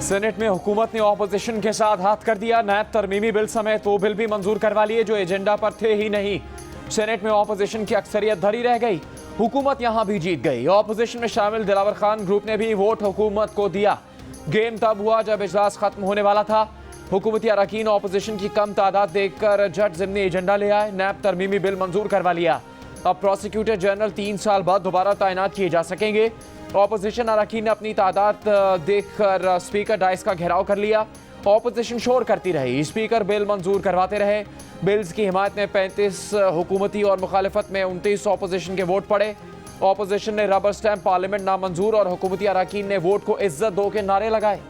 Senate में हुकूमत ने ऑपोजिशन के साथ हाथ कर दिया। नैब तरमीमी बिल समेत वो बिल भी मंजूर करवा लिए जो एजेंडा पर थे ही नहीं। सेनेट में ऑपोजिशन की अक्सरियत धरी रह गई, हुकूमत यहां भी जीत गई। ऑपोजिशन में शामिल दिलावर खान ग्रुप ने भी वोट हुकूमत को दिया। गेम तब हुआ जब इजलास खत्म होने वाला था। हुकूमती अरकान ऑपोजिशन की कम तादाद देखकर झट ज़िमनी एजेंडा ले आए। नैब तरमीमी बिल मंजूर करवा लिया। अब प्रोसिक्यूटर जनरल 3 साल बाद दोबारा तैनात किए जा सकेंगे। ऑपोजिशन अरकान ने अपनी तादाद देखकर स्पीकर डाइस का घेराव कर लिया। ऑपोजिशन शोर करती रही, स्पीकर बिल मंजूर करवाते रहे। बिल्स की हिमायत में 35 हुकूमती और मुखालिफत में 29 ऑपोजिशन के वोट पड़े। ऑपोजिशन ने रबर स्टैम्प पार्लियामेंट नामंजूर और हुकूमती अरकान ने वोट को इज्जत दो के नारे लगाए।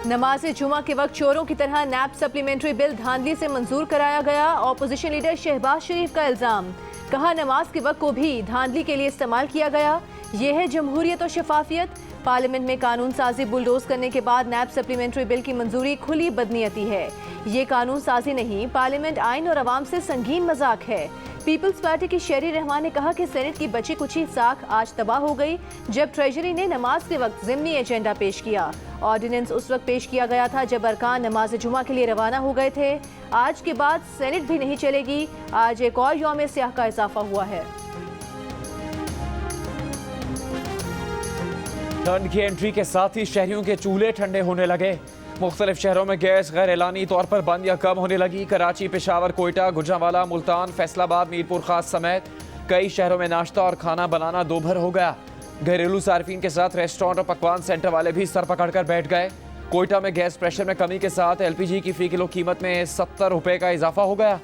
नमाज जुमा के वक्त चोरों की तरह नैब सप्लीमेंट्री बिल धांधली से मंजूर कराया गया। ऑपोजिशन लीडर शहबाज शरीफ का इल्जाम, कहा नमाज के वक्त को भी धांधली के लिए इस्तेमाल किया गया। यह है जमहूरियत और शफाफियत। पार्लियामेंट में कानून साजी बुलडोज करने के बाद नैब सप्लीमेंट्री बिल की मंजूरी खुली बदनीयती है। ये कानून साजी नहीं, पार्लियामेंट आइन और अवाम से संगीन मजाक है। पीपल्स पार्टी की शेरी रहमान ने कहा कि सेनेट की बची कुची साख आज तबाह हो गई जब ट्रेजरी ने नमाज के वक्त ज़िमनी एजेंडा पेश किया। ऑर्डिनेंस उस वक्त पेश किया गया था जब अरकान नमाज जुमा के लिए रवाना हो गए थे। आज के बाद सेनेट भी नहीं चलेगी। आज एक और यौम स्याह का इजाफा हुआ है। ठंड की एंट्री के साथ ही शहरियों के चूल्हे ठंडे होने लगे। मुख्तलिफ शहरों में गैस गैर एलानी तौर पर बंद या कम होने लगी। कराची, पेशावर, कोयटा, गुजरांवाला, मुल्तान, फैसलाबाद, मीरपुर खास समेत कई शहरों में नाश्ता और खाना बनाना दोभर हो गया। घरेलू सार्फिन के साथ रेस्टोरेंट और पकवान सेंटर वाले भी सर पकड़कर बैठ गए। कोयटा में गैस प्रेशर में कमी के साथ LPG की फ़ी किलो कीमत में 70 रुपये का इजाफा हो गया।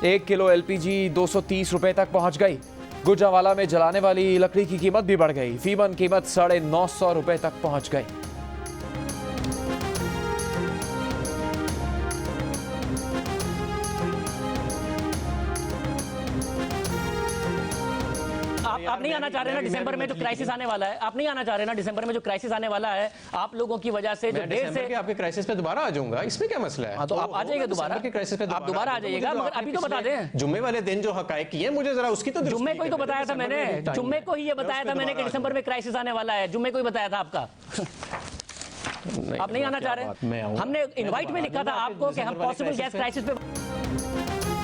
1 किलो LPG 230 रुपये तक पहुँच गई। गुजरांवाला में जलाने वाली लकड़ी की कीमत भी बढ़ गई। फीमन कीमत 950 रुपये तक पहुँच गई। आप नहीं आना चाह रहे ना दिसंबर में जो क्राइसिस आने वाला है, आप नहीं आना चाह रहे ना दिसंबर में जो क्राइसिस आने वाला है, आप लोगों की वजह से जो देर से आपके क्राइसिस पे दोबारा आ जाऊंगा, इसमें क्या मसला है? हाँ, तो आप आ जाइएगा दोबारा के क्राइसिस पे, आप दोबारा आ जाइएगा, मगर अभी तो बता दें जुम्मे वाले दिन जो हकायक किए मुझे जरा उसकी तो जुम्मे को ही तो बताया था मैंने, जुम्मे को ही ये बताया था मैंने कि दिसंबर में क्राइसिस आने वाला है, जुम्मे को ही बताया था आपका। आप नहीं आना चाह रहे, हमने इनवाइट में लिखा था आपको कि हम पॉसिबल गैस क्राइसिस पे।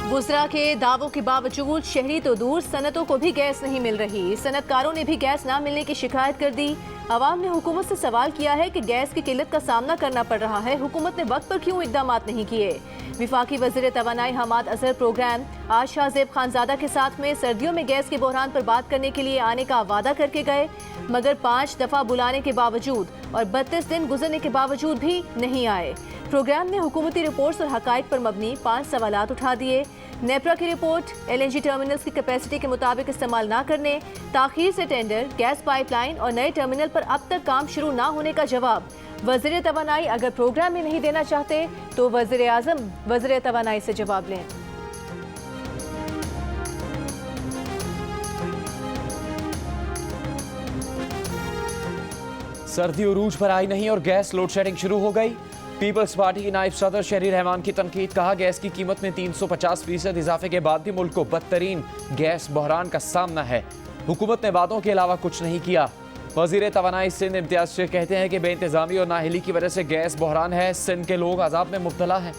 बुसरा के दावों के बावजूद शहरी तो दूर, सनतों को भी गैस नहीं मिल रही। सनतकारों ने भी गैस ना मिलने की शिकायत कर दी। अवाम ने हुकूमत से सवाल किया है कि गैस की किल्लत का सामना करना पड़ रहा है, हुकूमत ने वक्त पर क्यों इकदाम नहीं किए। विफाकी वज़ीर तवानाई हमाद अजहर प्रोग्राम आज शाहजेब खानजादा के साथ में सर्दियों में गैस के बहरान पर बात करने के लिए आने का वादा करके गए, मगर 5 दफ़ा बुलाने के बावजूद और 32 दिन गुजरने के बावजूद भी नहीं आए। प्रोग्राम ने हुकूमती रिपोर्ट्स और हकाइक पर मबनी 5 सवालात उठा दिए। नेपरा की रिपोर्ट, LNG टर्मिनल्स की कैपेसिटी के मुताबिक इस्तेमाल ना करने, ताखीर से टेंडर, गैस पाइपलाइन और नए टर्मिनल पर अब तक काम शुरू ना होने का जवाब। वज़ीर तवानाई अगर प्रोग्राम में नहीं देना चाहते तो वज़ीर आज़म वज़ीर तवानाई से जवाब लें। सर्दी उरूज पर आई नहीं और गैस लोड शेडिंग शुरू हो गई। पीपल्स पार्टी की नायब सदर शेरी रहमान की तनकीद, कहा गैस की कीमत में 350% इजाफे के बाद भी मुल्क को बदतरीन गैस बहरान का सामना है। हुकूमत ने वादों के अलावा कुछ नहीं किया। वज़ीर तवानाई सिंध इम्तियाज शेख कहते हैं कि बेइंतजामी और नाहिली की वजह से गैस बहरान है। सिंध के लोग अजाब में मुब्तला हैं।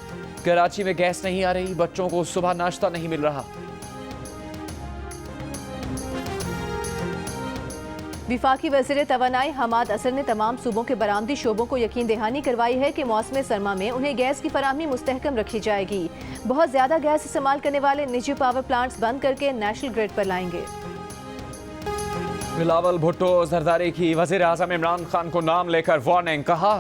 कराची में गैस नहीं आ रही, बच्चों को सुबह नाश्ता नहीं मिल रहा। विफाकी वज़ीर तवानाई हमाद असर ने तमाम सूबों के बरामदी शोबों को यकीन दहानी करवाई है कि मौसम सरमा में उन्हें गैस की फराहमी मुस्तहकम रखी जाएगी। बहुत ज्यादा गैस इस्तेमाल करने वाले निजी पावर प्लांट्स बंद करके नेशनल ग्रिड पर लाएंगे। बिलावल भुट्टो जरदारी की वज़ीर आज़म इमरान खान को नाम लेकर वार्निंग, कहा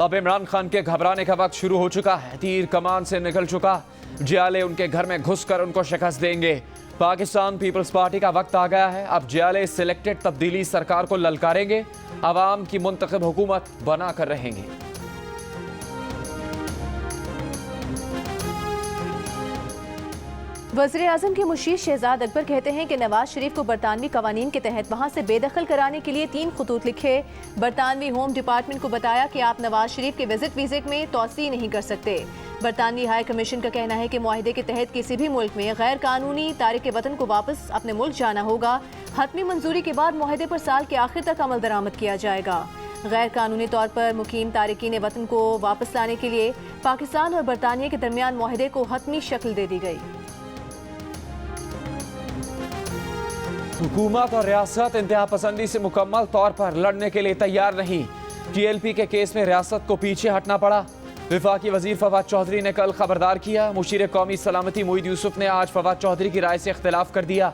अब इमरान खान के घबराने का वक्त शुरू हो चुका है। तीर कमान से निकल चुका, जियाले उनके घर में घुसकर उनको शिकस्त देंगे। पाकिस्तान पीपल्स पार्टी का वक्त आ गया है, अब जियाले सिलेक्टेड तब्दीली सरकार को ललकारेंगे, अवाम की मुंतखब हुकूमत बना कर रहेंगे। वज़ीर आज़म के मुशीर शहजाद अकबर कहते हैं कि नवाज शरीफ को बरतानवी कवानीन के तहत वहाँ से बेदखल कराने के लिए 3 खतूत लिखे। बरतानवी होम डिपार्टमेंट को बताया कि आप नवाज शरीफ के विजिट में तोसी नहीं कर सकते। बरतानवी हाई कमीशन का कहना है कि मुआहदे के तहत किसी भी मुल्क में गैर कानूनी तारिक वतन को वापस अपने मुल्क जाना होगा। हतमी मंजूरी के बाद मुआहदे पर साल के आखिर तक अमल दरामद किया जाएगा। गैर कानूनी तौर पर मुकीम तारिकीन वतन को वापस लाने के लिए पाकिस्तान और बरतानिया के दरमियान मुआहदे को हतमी शक्ल दे दी गई। हुकूमत और रियासत इंतहा पसंदी से मुकम्मल तौर पर लड़ने के लिए तैयार नहीं। TLP के केस में रियासत को पीछे हटना पड़ा। विफाकी वजीर फवाद चौधरी ने कल खबरदार किया। मुशीर कौमी सलामती मोईद यूसुफ ने आज फवाद चौधरी की राय से इख्तिलाफ कर दिया।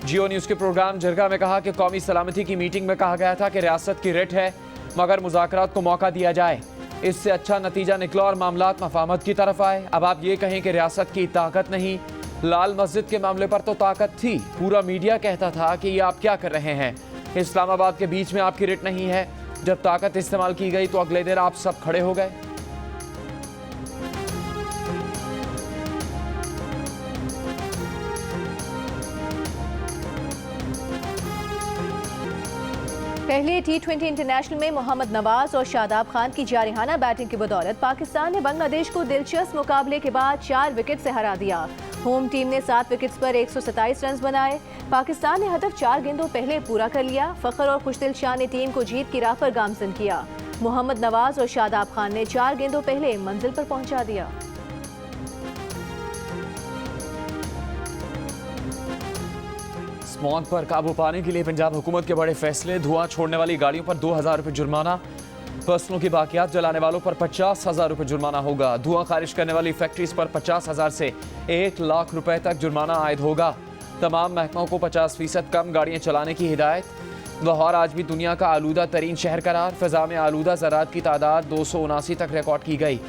जियो न्यूज़ के प्रोग्राम जरगा में कहा कि कौमी सलामती की मीटिंग में कहा गया था कि रियासत की रिट है मगर मुज़ाकरात को मौका दिया जाए। इससे अच्छा नतीजा निकला और मामलात मफाहमत की तरफ आए। अब आप ये कहें कि रियासत की ताकत नहीं, लाल मस्जिद के मामले पर तो ताकत थी। पूरा मीडिया कहता था कि ये आप क्या कर रहे हैं, इस्लामाबाद के बीच में आपकी रिट नहीं है। जब ताकत इस्तेमाल की गई तो अगले दिन आप सब खड़े हो गए। पहले T20 इंटरनेशनल में मोहम्मद नवाज और शादाब खान की जारिहाना बैटिंग की बदौलत पाकिस्तान ने बांग्लादेश को दिलचस्प मुकाबले के बाद 4 विकेट से हरा दिया। होम टीम ने 7 विकेट्स पर 127 रन बनाए। पाकिस्तान ने हदफ 4 गेंदों पहले पूरा कर लिया। फखर और खुशदिल शाह ने टीम को जीत की राह पर गामजन किया। मोहम्मद नवाज और शादाब खान ने 4 गेंदों पहले मंजिल पर पहुंचा दिया। स्मॉग पर काबू पाने के लिए पंजाब हुकूमत के बड़े फैसले। धुआं छोड़ने वाली गाड़ियों पर 2000 रुपये जुर्माना। फसलों की बाकियात जलाने वालों पर 50,000 रुपये जुर्माना होगा। धुआं खारिज करने वाली फैक्ट्रीज पर 50,000 से 1 लाख रुपए तक जुर्माना आयद होगा। तमाम महकमों को 50% कम गाड़ियाँ चलाने की हिदायत। लाहौर आज भी दुनिया का आलूदा तरीन शहर करार। फ़िज़ा में आलूदा ज़रात की तादाद 279 तक रिकॉर्ड की गई।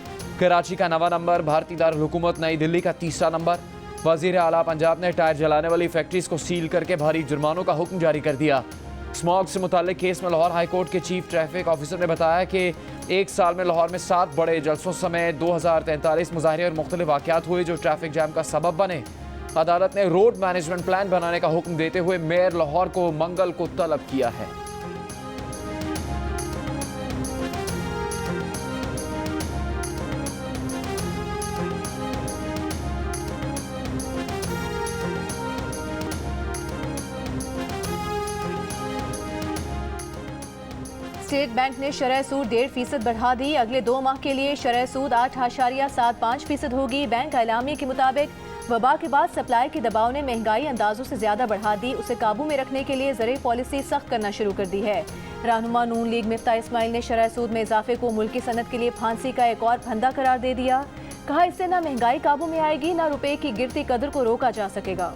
कराची का 9वां नंबर, भारतीय दारुल हुकूमत नई दिल्ली का 3रा नंबर। वज़ीर आला पंजाब ने टायर जलाने वाली फैक्ट्रीज को सील करके भारी जुर्मानों का हुक्म जारी कर दिया। स्मॉग से मुताल्लिक केस में लाहौर हाई कोर्ट के चीफ ट्रैफिक ऑफिसर ने बताया कि 1 साल में लाहौर में 7 बड़े जलसों समेत 2043 मुजाहरे और मुख्तलिफ वाक़यात हुए जो ट्रैफिक जैम का सबब बने। अदालत ने रोड मैनेजमेंट प्लान बनाने का हुक्म देते हुए मेयर लाहौर को मंगल को तलब किया है। स्टेट बैंक ने शरह सूद 1.5% बढ़ा दी। अगले 2 माह के लिए शरह सूद 8.75% होगी। बैंक एलामिया के मुताबिक वबा के बाद सप्लाई के दबाव ने महंगाई अंदाजों से ज्यादा बढ़ा दी। उसे काबू में रखने के लिए ज़रूरी पॉलिसी सख्त करना शुरू कर दी है। रहनुमा नून लीग मिफ्ता इस्माइल ने शरह सूद में इजाफे को मुल्की सनत के लिए फांसी का एक और फंदा करार दे दिया। कहा इससे न महंगाई काबू में आएगी न रुपए की गिरती कदर को रोका जा सकेगा।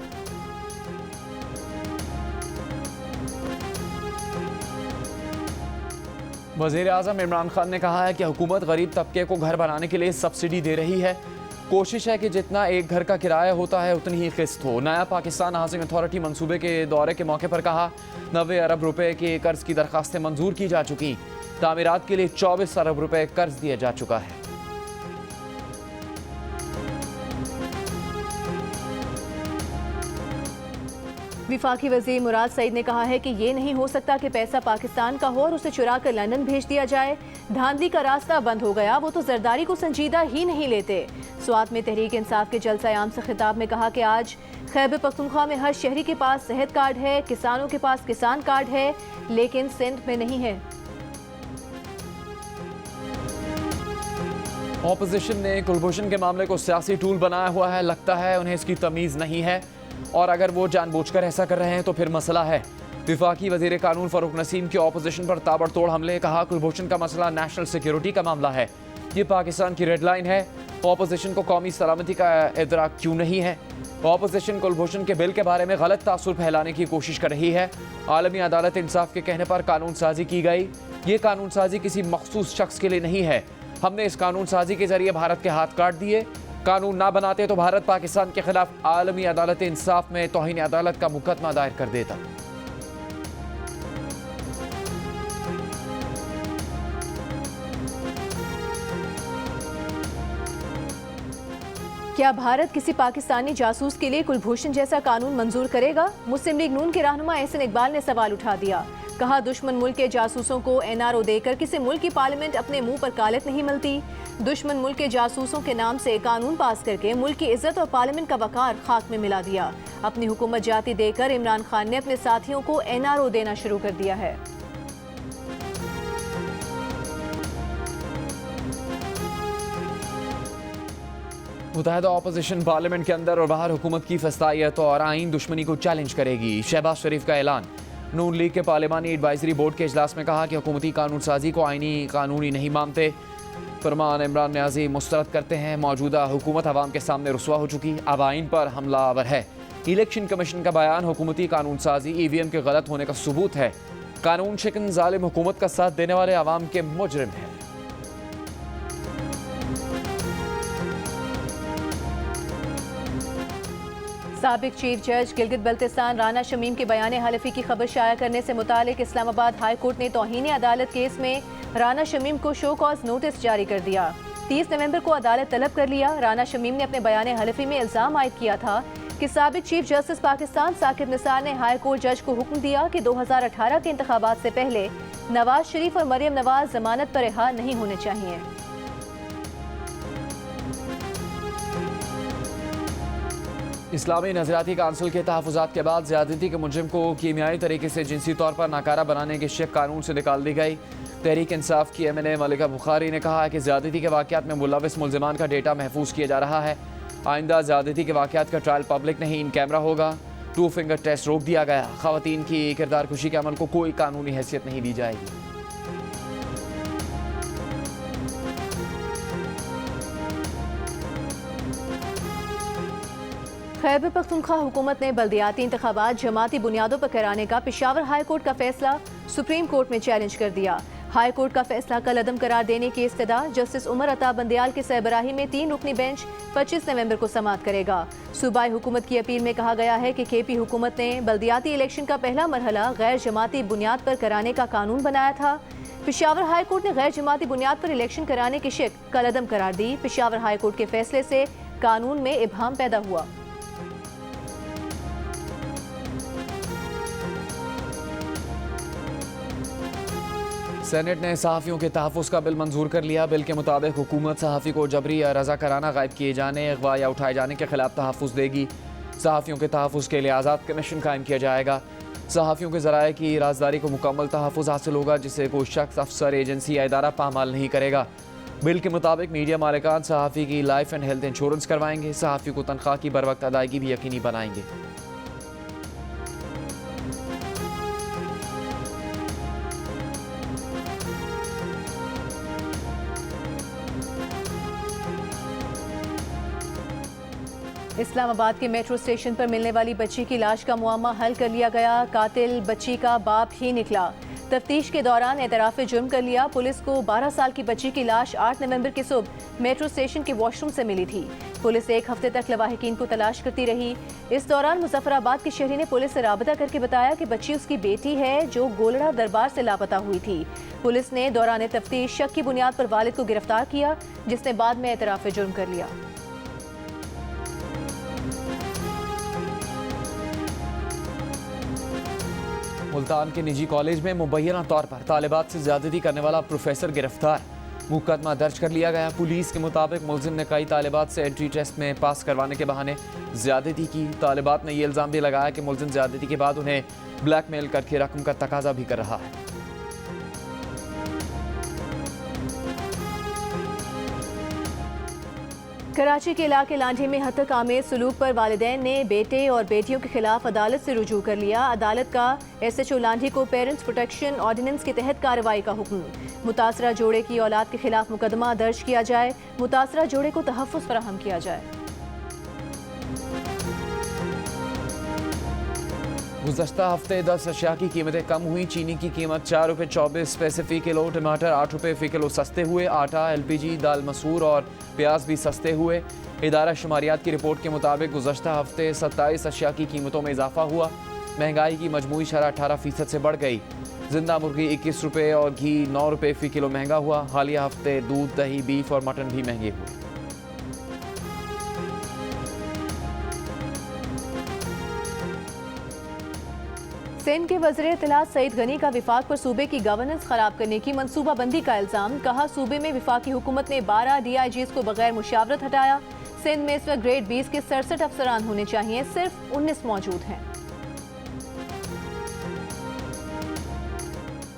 वज़ीर आज़म इमरान खान ने कहा है कि हुकूमत गरीब तबके को घर बनाने के लिए सब्सिडी दे रही है। कोशिश है कि जितना एक घर का किराया होता है उतनी ही किस्त हो। नया पाकिस्तान हाउसिंग अथॉरिटी मंसूबे के दौरे के मौके पर कहा 90 अरब रुपए के कर्ज की दरखास्तें मंजूर की जा चुकी। तामीरात के लिए 24 अरब रुपए कर्ज दिया जा चुका है। विफाकी वज़ीर मुराद सईद ने कहा है कि ये नहीं हो सकता कि पैसा पाकिस्तान का हो और उसे चुरा कर लंदन भेज दिया जाए। धांधली का रास्ता बंद हो गया, वो तो जरदारी को संजीदा ही नहीं लेते। स्वात में तहरीक इंसाफ के जलसा आम से खिताब में कहा कि आज खैबर पख्तूनख्वा में हर शहरी के पास सेहत कार्ड है, किसानों के पास किसान कार्ड है, लेकिन सिंध में नहीं है। ऑपोजिशन ने कुलभूषण के मामले को सियासी टूल बनाया हुआ है। लगता है उन्हें इसकी तमीज़ नहीं है और अगर वो जानबूझकर ऐसा कर रहे हैं तो फिर मसला है। विफाकी वज़ीर कानून फ़ारूक नसीम के ऑपोजिशन पर ताबड़तोड़ हमले। कहा कुलभूषण का मसला नेशनल सिक्योरिटी का मामला है, ये पाकिस्तान की रेड लाइन है। ऑपोजिशन को कौमी सलामती का इदराक क्यों नहीं है? ऑपोजिशन कुलभूषण के बिल के बारे में गलत तासुर फैलाने की कोशिश कर रही है। आलमी अदालत इंसाफ के कहने पर कानून साजी की गई। ये कानून साजी किसी मखसूस शख्स के लिए नहीं है। हमने इस कानून साजी के जरिए भारत के हाथ काट दिए। कानून ना बनाते तो भारत पाकिस्तान के खिलाफ आलमी अदालत इंसाफ में तौहीन अदालत का मुकदमा दायर कर देता। क्या भारत किसी पाकिस्तानी जासूस के लिए कुलभूषण जैसा कानून मंजूर करेगा? मुस्लिम लीग नून के रहनुमा एहसन इकबाल ने सवाल उठा दिया। कहा दुश्मन मुल्क के जासूसों को NRO देकर किसी मुल्क की पार्लियामेंट अपने मुंह पर कालत नहीं मलती। दुश्मन मुल्क के जासूसों के नाम से कानून पास करके मुल्क की इज्जत और पार्लियामेंट का वकार खाक में मिला दिया। अपनी हुकूमत जाती देकर इमरान खान ने अपने साथियों को NRO देना शुरू कर दिया है। मुत्तहिदा अपोजिशन पार्लियामेंट के अंदर और बाहर हुकूमत की फस्तायत और आइन दुश्मनी को चैलेंज करेगी। शहबाज शरीफ का ऐलान। नून लीग के पार्लिमानी एडवाइजरी बोर्ड के इजलास में कहा कि हुकूमती कानून साजी को आइनी कानूनी नहीं मानते। फरमान इमरान न्याजी मुस्तरद करते हैं। मौजूदा हुकूमत अवाम के सामने रुसवा हो चुकी, अब आइन पर हमला आवर है। इलेक्शन कमीशन का बयान हुकूमती कानून साजी EVM के गलत होने का सबूत है। कानून शिकन जालिम हुकूमत का साथ देने वाले अवाम के मुजरिम हैं। साबिक चीफ जज गिलगित बल्तिस्तान राना शमीम के बयान हलफी की खबर शाया करने से मुतालिक इस्लामाबाद हाई कोर्ट ने तौहीन अदालत केस में राना शमीम को शो कॉज नोटिस जारी कर दिया। 30 नवंबर को अदालत तलब कर लिया। राना शमीम ने अपने बयान हलफी में इल्जाम आयद किया था कि साबिक चीफ जस्टिस पाकिस्तान साकिब निसार ने हाई कोर्ट जज को हुक्म दिया कि 2018 के इंतखाबात से पहले नवाज शरीफ और मरियम नवाज जमानत पर रिहा नहीं होने चाहिए। इस्लामी नजरियाती काउंसिल के तहफ़्फ़ुज़ात के बाद ज़्यादती के मुजरिम को कीमियाई तरीके से जिनसी तौर पर नाकारा बनाने की शिक कानून से निकाल दी गई। तहरीक इंसाफ की MNA मलिका बुखारी ने कहा कि ज़्यादती के वाक़यात में मुलविस मुल्ज़िमान का डेटा महफूज किया जा रहा है। आइंदा ज़्यादती के वाक़यात का ट्रायल पब्लिक नहीं इन कैमरा होगा। 2 फिंगर टेस्ट रोक दिया गया। ख़वातीन की किरदार खुशी के अमल को कोई कानूनी हैसियत नहीं दी जाएगी। खैबर पख्तूनख्वा हुकूमत ने बल्दियाती इंतखाबात जमाती बुनियादों पर कराने का पेशावर हाई कोर्ट का फैसला सुप्रीम कोर्ट में चैलेंज कर दिया। हाई कोर्ट का फैसला कल अदम करार देने की इस्तदा जस्टिस उमर अता बंदियाल की सरबराही में 3 रुकनी बेंच 25 नवंबर को समाअत करेगा। सूबाई हुकूमत की अपील में कहा गया है कि KP हुकूमत ने बल्दियाती इलेक्शन का पहला मरहला गैर जमाती बुनियाद पर कराने का कानून बनाया था। पेशावर हाई कोर्ट ने गैर जमाती बुनियाद पर इलेक्शन कराने की शिक कल अदम करार दी। पेशावर हाई कोर्ट के फैसले से कानून में इबहम पैदा हुआ। सेनेट ने सहाफ़ियों के तहफ़्फ़ुज़ का बिल मंजूर कर लिया। बिल के मुताबिक हुकूमत सहाफ़ी को जबरी या रज़ा कराना, गायब किए जाने, अगवा या उठाए जाने के खिलाफ तहफ़्फ़ुज़ देगी। सहाफ़ियों के तहफ़्फ़ुज़ के लिए आज़ाद कमीशन कायम किया जाएगा। सहाफ़ियों के ज़राए की राजदारी को मुकम्मल तहफ़्फ़ुज़ हासिल होगा, जिससे कोई शख्स, अफसर, एजेंसी या इदारा पामाल नहीं करेगा। बिल के मुताबिक मीडिया मालिकान सहाफ़ी की लाइफ एंड हेल्थ इंश्योरेंस करवाएंगे। सहाफ़ी को तनख्वाह की बर वक्त अदायगी भी यकीनी बनाएंगे। इस्लामाबाद के मेट्रो स्टेशन पर मिलने वाली बच्ची की लाश का मुआमा हल कर लिया गया। कातिल बच्ची का बाप ही निकला। तफ्तीश के दौरान एतराफ़ जुर्म कर लिया। पुलिस को 12 साल की बच्ची की लाश 8 नवंबर की सुबह मेट्रो स्टेशन के वॉशरूम से मिली थी। पुलिस 1 हफ्ते तक लवाहिकीन को तलाश करती रही। इस दौरान मुजफ्फराबाद के शहरी ने पुलिस से राबता करके बताया कि बच्ची उसकी बेटी है जो गोलड़ा दरबार से लापता हुई थी। पुलिस ने दौरान तफ्तीश शक की बुनियाद पर वालिद को गिरफ्तार किया, जिसने बाद में एतराफ़ जुर्म कर लिया। मुल्तान के निजी कॉलेज में मुबैना तौर पर तालिबात से ज्यादती करने वाला प्रोफेसर गिरफ्तार। मुकदमा दर्ज कर लिया गया। पुलिस के मुताबिक मुलजिम ने कई तालिबात से एंट्री टेस्ट में पास करवाने के बहाने ज्यादती की। तालिबात ने यह इल्ज़ाम भी लगाया कि मुलजिम ज्यादती के बाद उन्हें ब्लैकमेल करके रकम का तकाजा भी कर रहा है। कराची के इलाके लांढे में हद तक आमेर सलूक पर वालिदैन ने बेटे और बेटियों के खिलाफ अदालत से रुजू कर लिया। अदालत का SHO लांढी को पेरेंट्स प्रोटेक्शन ऑर्डिनेंस के तहत कार्रवाई का हुक्म। मुतासरा जोड़े की औलाद के खिलाफ मुकदमा दर्ज किया जाए। मुतासरा जोड़े को तहफ़्फ़ुज़ फराहम किया जाए। गुज़श्ता हफ्ते 10 अशिया की कीमतें कम हुई। चीनी की कीमत 4 रुपये 24 पैसे फ़ी किलो, टमाटर 8 रुपये फ़ी किलो सस्ते हुए। आटा, LPG, दाल मसूर और प्याज भी सस्ते हुए। इदारा शुमारियात की रिपोर्ट के मुताबिक गुज़श्ता हफ्ते 27 अशिया की कीमतों में इजाफा हुआ। महंगाई की मजमूई शरह 18% से बढ़ गई। जिंदा मुर्गी 21 रुपये और घी 9 रुपये फ़ी किलो महंगा हुआ। हालिया हफ्ते दूध, दही, बीफ और मटन भी महंगे हुए। सिंध के वज़ीर इत्तलात सईद गनी का विफाक पर सूबे की गवर्नेंस खराब करने की मंसूबाबंदी का इल्जाम। कहा सूबे में विफाकी हुकूमत ने 12 DIGs को बगैर मुशावरत हटाया। सिंध में इस वक्त ग्रेड 20 के 67 अफसरान होने चाहिए, सिर्फ 19 मौजूद हैं।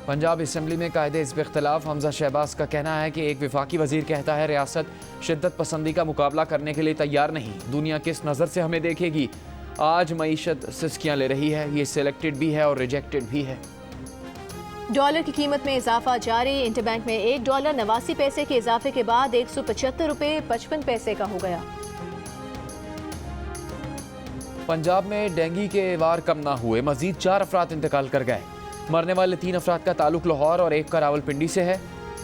पंजाब असम्बली में कायदे हिज़्ब इख्तिलाफ। हमजा शहबाज का कहना है कि एक विफाकी वजीर कहता है रियासत शिद्दत पसंदी का मुकाबला करने के लिए तैयार नहीं, दुनिया किस नज़र से हमें देखेगी। आज मईशत सिस्कियाँ ले रही है, ये सिलेक्टेड भी है और रिजेक्टेड भी है। डॉलर की कीमत में इजाफा जारी। इंटरबैंक में $1 89 पैसे के इजाफे के बाद 175 रुपये 55 पैसे का हो गया। पंजाब में डेंगू के वार कम ना हुए, मजीद 4 अफराद इंतकाल कर गए। मरने वाले 3 अफराद का ताल्लुक लाहौर और 1 का रावलपिंडी से है।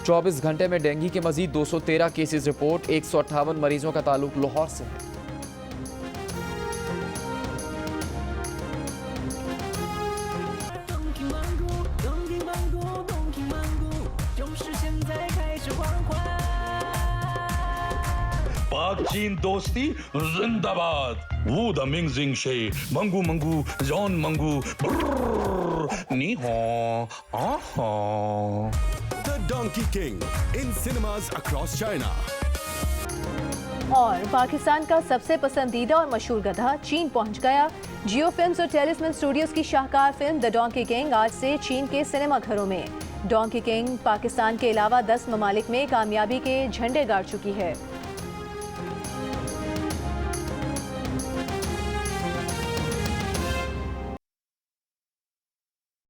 24 घंटे में डेंगू के मजीद 213 केसेस रिपोर्ट, 158 मरीजों का ताल्लुक लाहौर से है। पाक चीन दोस्ती जिंदाबाद। वू द मिंगजिंग शे मंगू मंगू जॉन मंगू नी हो आहा। The Donkey King in cinemas across China. और पाकिस्तान का सबसे पसंदीदा और मशहूर गधा चीन पहुंच गया। जियो फिल्म्स और टेलीस्मन स्टूडियोज की शाहकार फिल्म द डोंकी किंग आज से चीन के सिनेमा घरों में। डोंकी किंग पाकिस्तान के अलावा 10 ममालिक में कामयाबी के झंडे गाड़ चुकी है।